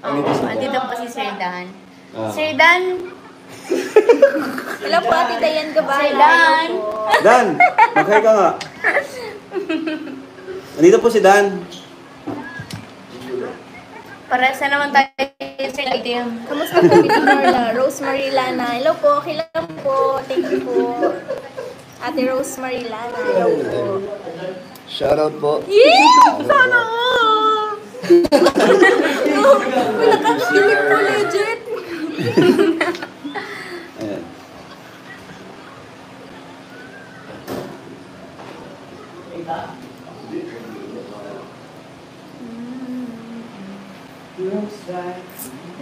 Andito po si Sir Dan. Sir Dan! Hello po, Ate Dayan Gabala. Sir Dan! Dan! Mag-hi ka nga. Andito po si Dan. Paresa naman tayo Sir Item. Kamusta po, Ate Marla? Rosemary Lana. Hello po, hello po. Thank you po. Ate Rosemary Lana. Hello po. Shoutout po. Yeah! Sana all! Wala kang kilig po, legit. Ayan.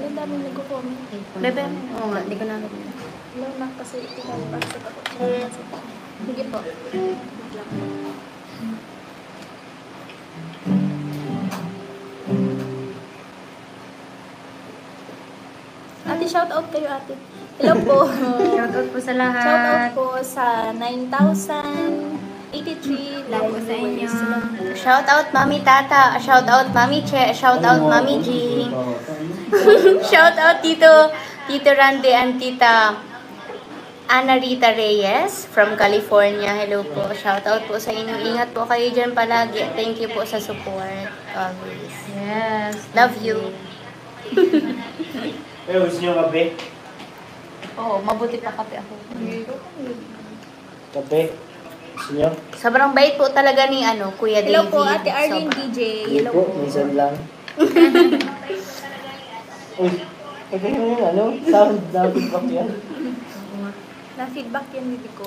Ang dami nagko-comment. Bebe, oo nga, di ko na alam. Hello na, kasi pinapasok ako. Sige po. Ate, shout out kayo, ate. Hello po. Shoutout po sa lahat. Shout out po sa 9,083 Hello po sa inyo. viewers. Shout out Mami Tata, shout out Mami Che, shout out Mami G. Shout out Tito Randy and Tita Ana Rita Reyes from California. Hello po. Shout out po sa inyo. Ingat po kayo dyan palagi. Thank you po sa support. Always. Yes. Love you. Gusto nyo kape? Oo, mabuti pa kape ako. Kape? Gusto nyo? Sobrang bait po talaga ni Kuya David. Hello po, Ate Arlene Sobrang. DJ. Hindi Hello po, po. minsan lang. Uy, yung sound na feedback yan. Na-feedback yan, hindi ko.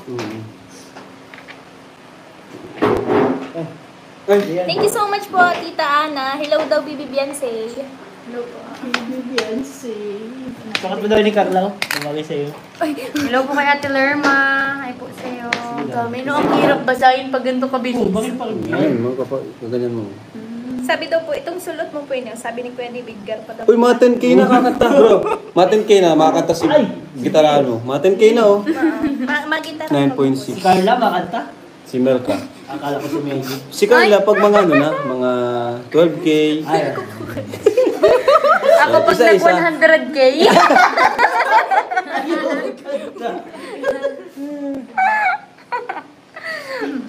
Thank you so much po, Tita Ana. Hello daw, Bibi Beyonce. Hello po. Bakit mo daw ni Carla? Tumagi sa'yo. Hello po kay Ate Lerma. Hi po sa'yo. Dami no, ang hirap basahin pag ganito kabilis. Bakit pa rin? Ayun, ganyan mo. Sabi daw po, itong sulot mo po yun. Sabi ni Kuya David, gar pa daw. Uy, mga 10K na kakanta, bro. Mga 10K na, makakanta si gitarahan mo. Mga 10K na, oh. Magintara 9.6. Si Carla, makanta? Si Melka. Akala ko si Maggie. Si Carla, pag mga mga 12K. Ay, Ako pag Isa-isa. nag 100K.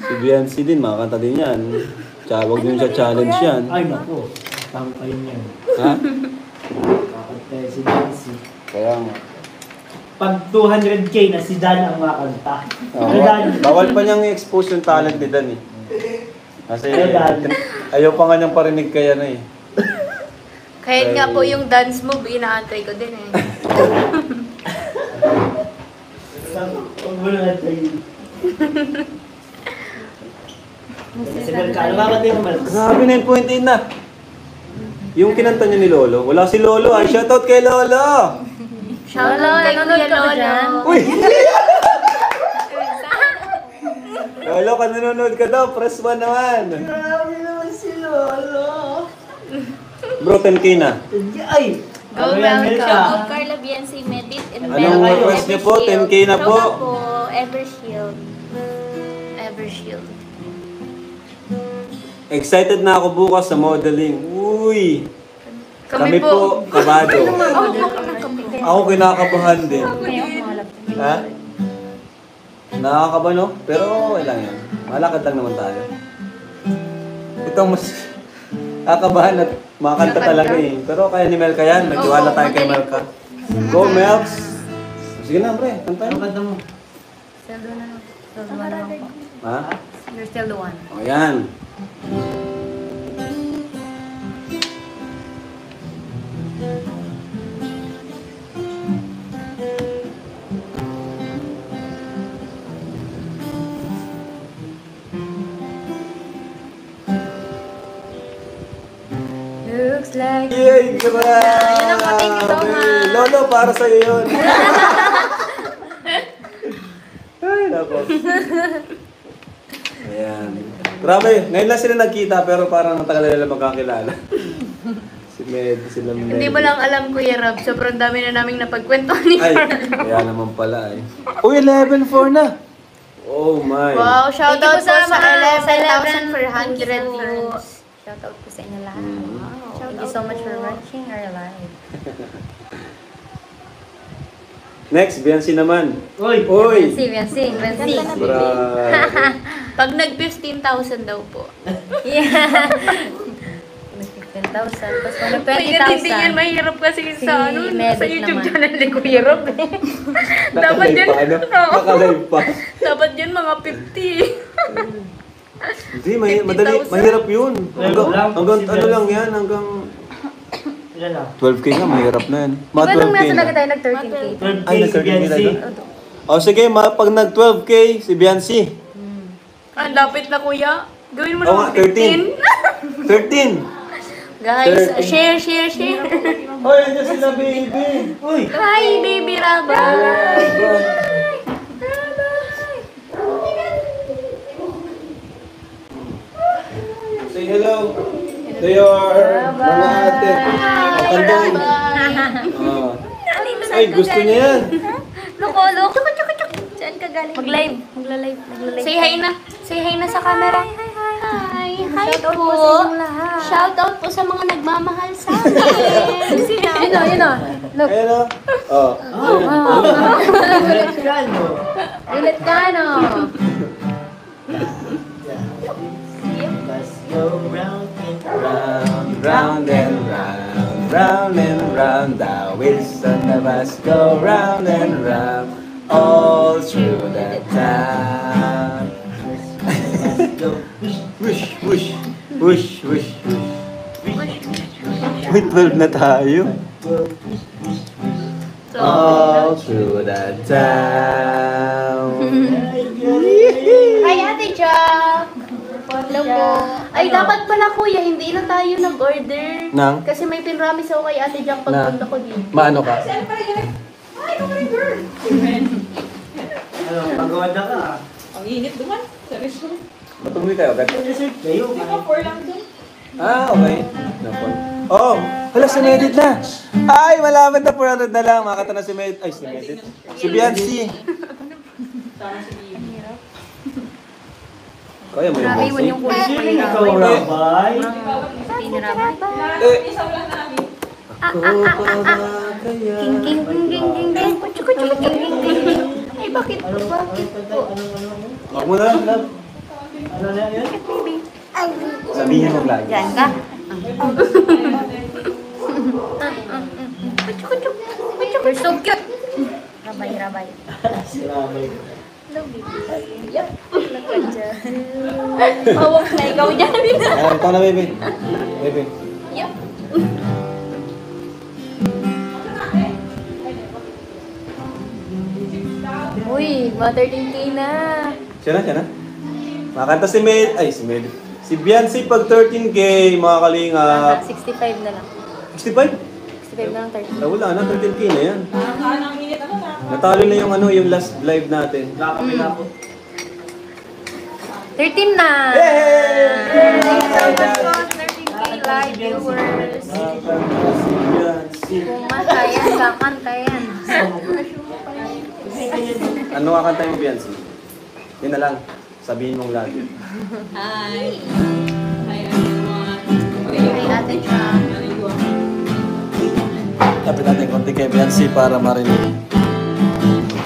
Si Beyonce din, makakanta din yan. Tsaka wag din siya challenge yan. ay naku. Tama kayo niyan. Ha? Kakanta si Nancy. Kaya nga. Pag 200k na si Dan ang makanta. Oo. Ano Dan? Bawal pa niyang i-expose yung talent ni Dan eh. Kasi Ano, Dan? ayaw pa nga niyang parinig kaya na eh. Kahit nga po yung dance move, inaantay ko din eh. Huwag mo na natin. Si Melka, lumakat yung Melka. Grabe, 9.8 na. Yung kinanta niya ni Lolo, wala si Lolo ay shoutout kay Lolo! Shoutout kay Kuya Lolo. Uy! Lolo, kung nanonood ka daw, press 1 naman. Grabe naman si Lolo. Bro, 10K na. Ay! Go, Melka. Shout out Carla Beyonce, Medit, and Anong Mel. request niyo po? Evershield. 10K na po. Shout out po, Evershield. Evershield. Excited na ako bukas sa modeling. Uy! Kami po, kabado. Ako kinakabahan din. Ha? Nakakaba, no? Pero okay lang yan. Malakad lang naman tayo. Ito mas kakabahan at makakanta talaga eh. Pero kaya ni Melka yan. Nagtiwala tayo kay Melka. Go, Melks! Sige na, pre. Kanta Ano mo. kanta mo? Still the one. Still the one naman po. Ha? You're still the one. O, yan. Looks like... Yay! Grabe! Yun ang thank you so much. Lolo, para sa'yo yun. Ay, nako. Ayan. Grabe, ngayon lang sila nagkita pero parang ang tagal na nila magkakilala. Si Med, sila Med. Hindi mo lang alam, Kuya Rob. Sobrang dami na naming napagkwentuhan ni Ay, Carla. kaya naman pala eh. Uy, 11.4 na! Oh my. Wow, shoutout Thank you po po sa sa 11,400 views. Shoutout po sa inyo lahat. Mm. Wow. Thank you so much for watching our live. Next, Biancy naman. Uy! Uy! Biancy. Grabe. Pag nag-15,000 daw po. Yeah. 15,000. Tapos kung Hindi yan 20,000. mahirap kasi sa, Medic sa YouTube naman. channel ni Kuya Rob eh. Dapat Nakalive yan, pa, ano? Nakalive pa. dapat yan mga 50. Hindi, madali, 50,000. mahirap yun. Hanggang Si ano lang yan, hanggang Ilan na? 12K nga, mahirap na yan. Mga Diba nung 12K nasa na. lagi tayo nag-13K? 12K Ay, si nag-13K Biancy. na. O sige, pag nag-12K, si Biancy. Ang lapit na kuya. Gawin mo Oo nga, naman 13. 13. Guys, 13. share. Hoy, andyan sila, baby. Uy! Hi, baby Raba. Say hello to your mga ate. Matandaan. Oh. Ay, gusto niya yan. Loko. Saan ka galing? Mag-live. Magla-live. Say hi na. Say hi na sa camera. Hi Shoutout po po. sa inyong lahat. Shoutout po sa mga nagmamahal sa akin. Yun o. Look. Ayan o. Oh. Ulit ka, no? Ulit ka, no? Let's go round and Round and round, round and round, the wheels on the bus go round and round, all through the town. Whoosh, whoosh, whoosh, whoosh, whoosh. Uy, 12 na tayo. All through the town. Hi, Ate Jack. Hello po. Ay, dapat pala kuya, hindi na tayo nag-order. Nang? Kasi may pinramis ako kay Ate Jack Na? pagpunta ko dito. Maano ka? Ano, pagawad na ka. Matumuloy tayo agad. Reserve kayo. Ah, okay. Napon. Oh, hala si Medit na. Ay, malaman na 400 na lang. Makakata na si Medit. Ay, si Medit. Si Biancy. Kaya mo yung Grabe, iwan yung kulit. Sino ikaw, Rabay? Hindi na naman. Eh. Ako para kaya. Ging. Ay, bakit? Bakit po? Huwag mo na lang, love. Ano na yan? Sabihin mo lagi. Diyan ka? You're so cute. Rabay. Si Rabay. Hawak na ikaw dyan. Ayan, ikaw na, baby. Baby. Uy, 13K na. Siya na. Makakanta si Med. Ay, si Med. Si Biancy pag 13K, mga kalingap. 65 na lang. 65? 65 na lang 30. Ah, wala na, 13K na yan. Natalo na yung yung last live natin. Nakapila ko. 13 na! Yay! Thank you so much po, 13K live viewers. Si Biancy. Kumanta yan, kakanta yan. Ano kakanta mo, Biancy? Yun na lang. Sabihin mong lagi. Hi. Hey, Ate Chang. Lapit natin konti kay Biancy para marinig.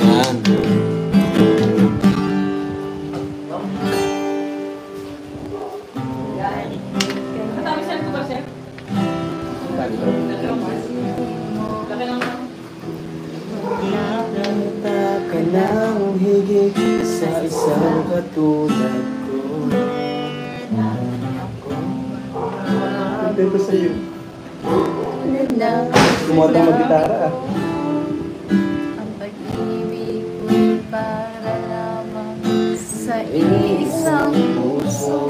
Yan. Nakanta ka ng higit sa isang katulad ko. Ito ko sa'yo. Gumawa ng mag-gitara ah. Ang pag-ibig ko'y para lamang sa isang puso.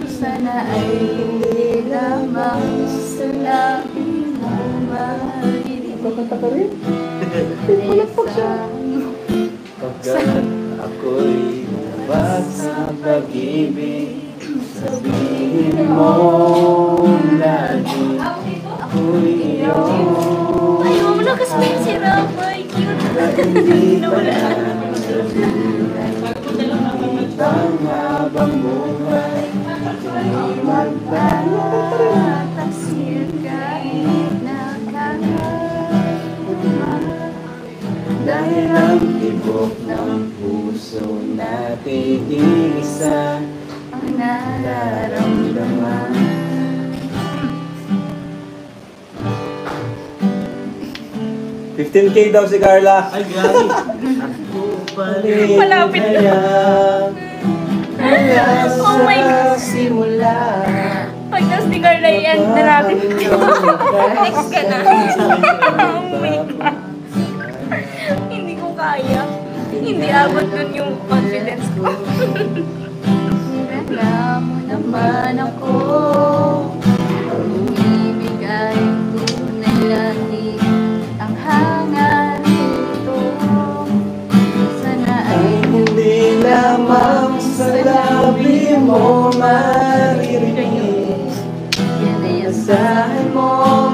Sana ay hindi lamang sa labi mo mahilig. Kakanta ka rin? Pagkat ako'y nabag sa pag-ibig, sabihin mo lagi ako'y iyong Ayaw mo na kasi si Rabay. Cute. at hindi pa lang ibang habang buhay, hindi magbabago. Taksir kahit na Dahil ang tibok ng puso natin isa Ang nararamdaman. 15K daw si Carla. Ay, grabe. Malapit na. Oh my God. Simula. Pag nas ni Carla yan, natin. Next ka na. Oh my God. Hindi ko kaya. Hindi abot dun yung confidence ko. Alam mo naman ako, umibigay tunay lagi ang hangarin ito. Sana ay Hindi lamang sa labi mo maririnig. yan ay Asahan mo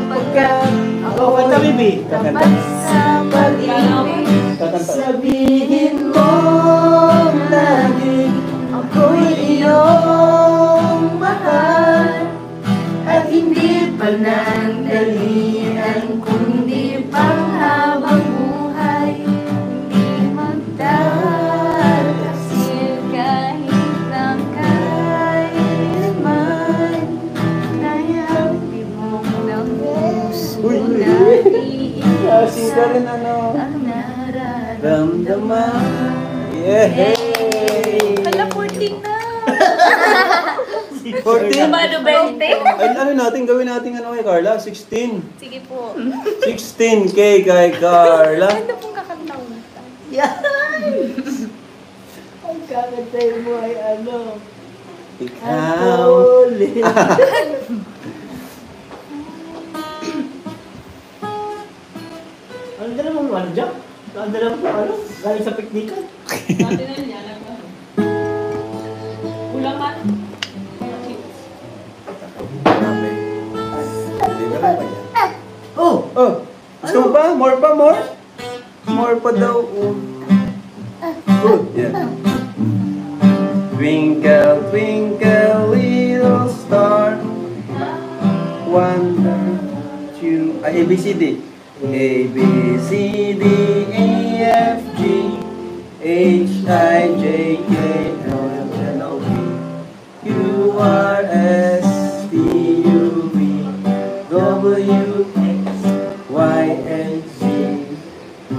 pagkat Ako, kanta, baby. tapat sa pag-ibig. sabihin mo lagi ako'y iyong mahal at hindi panandalian kundi panghabang buhay. Hindi magdadasil kahit lang kailanman. Dahil ang tibok ng puso Uy, uy, na uy. Kasing ka rin ano. ang nararamdaman. Ramdaman. Yay! Hala, 14 na! 14. Sabado 20? Ay, ano natin, gawin natin ano kay Carla? 16. Sige po. 16K kay Carla. Ano pong kakantaw? Ang kakantay mo ay ano? Ikaw. Ulit. Ang dala mong ano dyan? Ang dala mong ano? Galing sa piknikan? Grabe. Hindi ka lang ba yan? Oh! Oh, gusto mo pa? More pa, more? More pa daw. Oh. Good. Yeah. Twinkle, twinkle, little star. One, two, A, B, C, D. A, B, C, D, E, F, G, H, I, J, K, L, M, N, O, P, Q, R, S, T, U, V, W, X, Y, and Z. I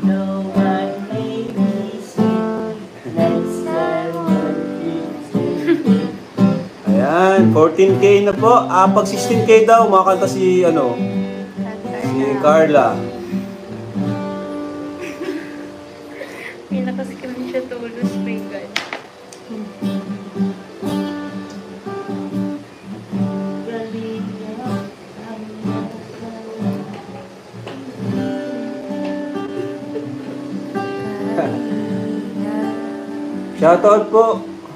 know my ABC. Let's Ayan, 14K na po. Pag 16K daw, makakanta si, ano, si Carla. Pinaka-screen siya tulos, my God. Shoutout po.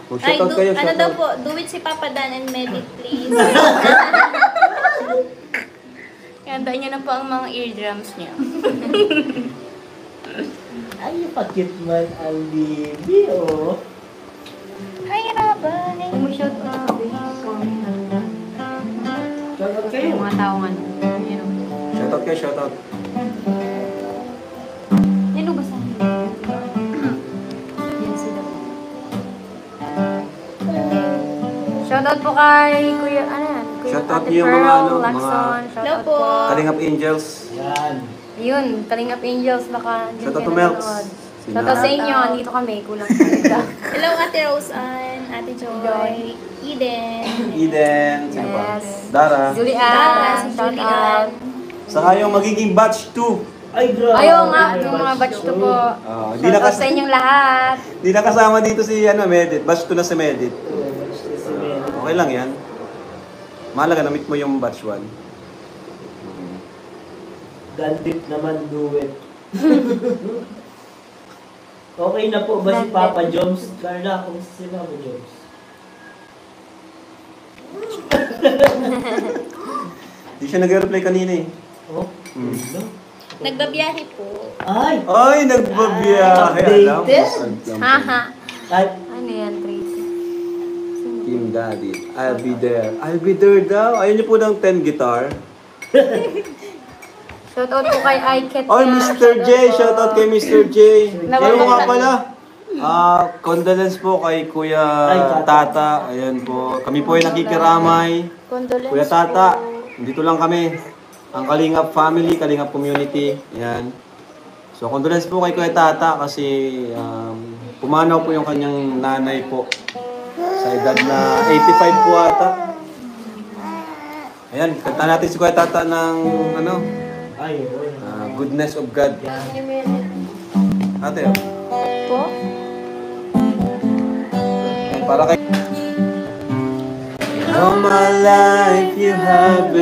Shoutout kayo, ano daw shoutout. po, do it si Papa Dan and Medit, please. Kanda niya na po ang mga eardrums niya. Ay, pakit man ang bibi, oh. Hi, Rabay! Umushout na. Shoutout kayo. Yung mga taong ano. Yan o. Shoutout kayo, shoutout. Yan o, basahin. Yan sila po. Shoutout po kay Kuya, ano yan? Kuya Shoutout Ate niyo yung mga Pearl, ano, Lacson. Hello Shoutout po. po. Kalingap Angels. Yan. Ayun, Kalingap Angels, baka dyan Shoutout kayo to Melks. nanonood. Sina- Shoutout sa inyo, andito kami, kulang talaga. Hello, Ate Rose Ann, Ate Joy, Eden. Eden. Sino pa? Yes. Dara. Dara, Julian, si shoutout. Julian. Saka yung magiging batch 2. Ay, grabe. Ayaw nga, yung mga batch to po. Hindi na, Shoutout sa inyong lahat. di na kasama dito si ano, Medit. Batch 2 na si Medit. Okay lang yan. Mahalaga, na-meet mo yung batch 1. Gandit naman, do it. Okay na po ba si Papa Joms? Carla, kumusta si Papa Joms? Di siya nag-reply kanina eh. Oh, Hmm. no? Nagbabiyahe po. Ay! Ay, nagbabiyahe. Alam mo. Updated? Haha. Ay, Ano yan, Tracy? Team Daddy. I'll be there. I'll be there daw. Ayun niyo po ng 10 guitar. Shout out po kay Iket. Oh, Mr. J. Shout out kay Mr. J. Kayo nga pala. Condolence po kay Kuya Tata. Ayan po. Kami po ay nakikiramay. Condolence. Kuya Tata, dito lang kami. Ang Kalingap family, Kalingap community. Ayan. So, condolence po kay Kuya Tata kasi pumanaw po yung kanyang nanay po. Sa edad na 85 po ata. Ayan, kanta natin si Kuya Tata ng Ay, Goodness of God. Ate, Po? para kay... All my life you have been